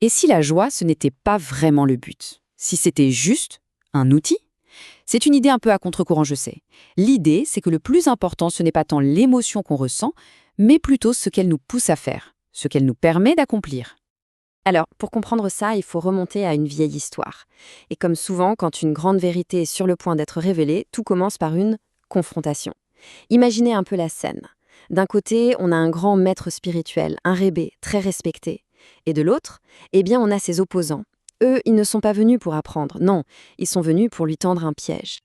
Et si la joie, ce n'était pas vraiment le but? Si c'était juste un outil? C'est une idée un peu à contre-courant, je sais. L'idée, c'est que le plus important, ce n'est pas tant l'émotion qu'on ressent, mais plutôt ce qu'elle nous pousse à faire, ce qu'elle nous permet d'accomplir. Alors, pour comprendre ça, il faut remonter à une vieille histoire. Et comme souvent, quand une grande vérité est sur le point d'être révélée, tout commence par une confrontation. Imaginez un peu la scène. D'un côté, on a un grand maître spirituel, un rébé, très respecté. Et de l'autre, eh bien, on a ses opposants. Eux, ils ne sont pas venus pour apprendre, non, ils sont venus pour lui tendre un piège.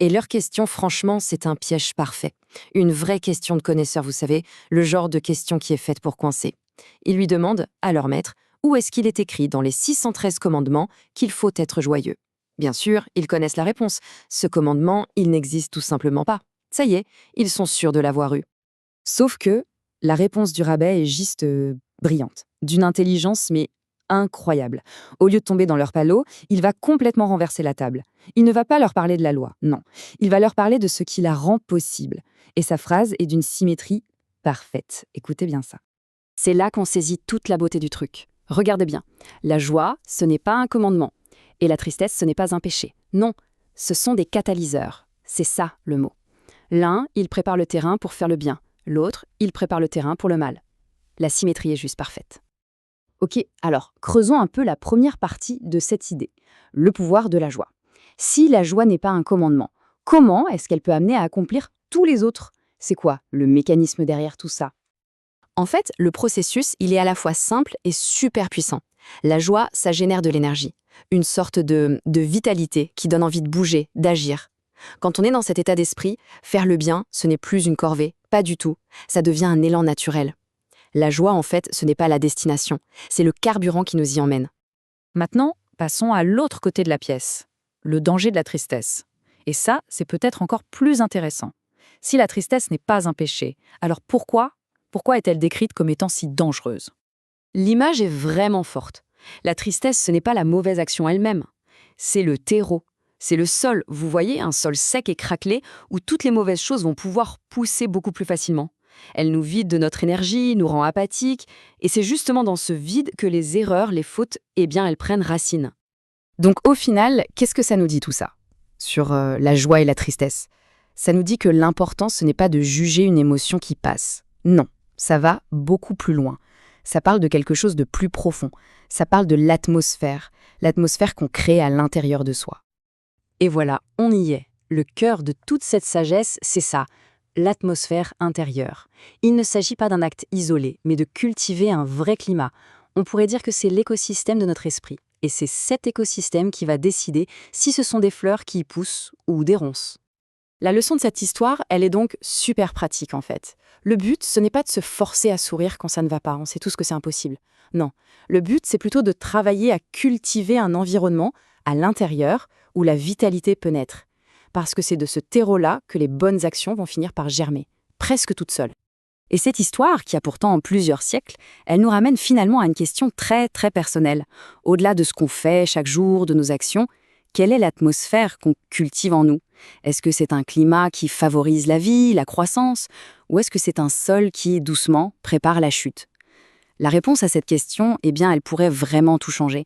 Et leur question, franchement, c'est un piège parfait. Une vraie question de connaisseur, vous savez, le genre de question qui est faite pour coincer. Ils lui demandent, à leur maître, où est-ce qu'il est écrit dans les 613 commandements qu'il faut être joyeux. Bien sûr, ils connaissent la réponse. Ce commandement, il n'existe tout simplement pas. Ça y est, ils sont sûrs de l'avoir eu. Sauf que la réponse du rabbin est juste brillante, d'une intelligence mais incroyable. Au lieu de tomber dans leur palot, il va complètement renverser la table. Il ne va pas leur parler de la loi, non. Il va leur parler de ce qui la rend possible. Et sa phrase est d'une symétrie parfaite. Écoutez bien ça. C'est là qu'on saisit toute la beauté du truc. Regardez bien. La joie, ce n'est pas un commandement. Et la tristesse, ce n'est pas un péché. Non, ce sont des catalyseurs. C'est ça le mot. L'un, il prépare le terrain pour faire le bien. L'autre, il prépare le terrain pour le mal. La symétrie est juste parfaite. Ok, alors creusons un peu la première partie de cette idée, le pouvoir de la joie. Si la joie n'est pas un commandement, comment est-ce qu'elle peut amener à accomplir tous les autres? C'est quoi le mécanisme derrière tout ça? En fait, le processus, il est à la fois simple et super puissant. La joie, ça génère de l'énergie, une sorte de vitalité qui donne envie de bouger, d'agir. Quand on est dans cet état d'esprit, faire le bien, ce n'est plus une corvée, pas du tout. Ça devient un élan naturel. La joie, en fait, ce n'est pas la destination, c'est le carburant qui nous y emmène. Maintenant, passons à l'autre côté de la pièce, le danger de la tristesse. Et ça, c'est peut-être encore plus intéressant. Si la tristesse n'est pas un péché, alors pourquoi est-elle décrite comme étant si dangereuse? L'image est vraiment forte. La tristesse, ce n'est pas la mauvaise action elle-même. C'est le terreau. C'est le sol, vous voyez, un sol sec et craquelé où toutes les mauvaises choses vont pouvoir pousser beaucoup plus facilement. Elle nous vide de notre énergie, nous rend apathiques, et c'est justement dans ce vide que les erreurs, les fautes, eh bien, elles prennent racine. Donc au final, qu'est-ce que ça nous dit tout ça sur la joie et la tristesse? Ça nous dit que l'important, ce n'est pas de juger une émotion qui passe. Non, ça va beaucoup plus loin. Ça parle de quelque chose de plus profond. Ça parle de l'atmosphère qu'on crée à l'intérieur de soi. Et voilà, on y est. Le cœur de toute cette sagesse, c'est ça, l'atmosphère intérieure. Il ne s'agit pas d'un acte isolé, mais de cultiver un vrai climat. On pourrait dire que c'est l'écosystème de notre esprit. Et c'est cet écosystème qui va décider si ce sont des fleurs qui y poussent ou des ronces. La leçon de cette histoire, elle est donc super pratique en fait. Le but, ce n'est pas de se forcer à sourire quand ça ne va pas, on sait tous que c'est impossible. Non, le but, c'est plutôt de travailler à cultiver un environnement à l'intérieur où la vitalité peut naître. Parce que c'est de ce terreau-là que les bonnes actions vont finir par germer, presque toutes seules. Et cette histoire, qui a pourtant plusieurs siècles, elle nous ramène finalement à une question très très personnelle. Au-delà de ce qu'on fait chaque jour, de nos actions, quelle est l'atmosphère qu'on cultive en nous? Est-ce que c'est un climat qui favorise la vie, la croissance, ou est-ce que c'est un sol qui, doucement, prépare la chute? La réponse à cette question, eh bien, elle pourrait vraiment tout changer.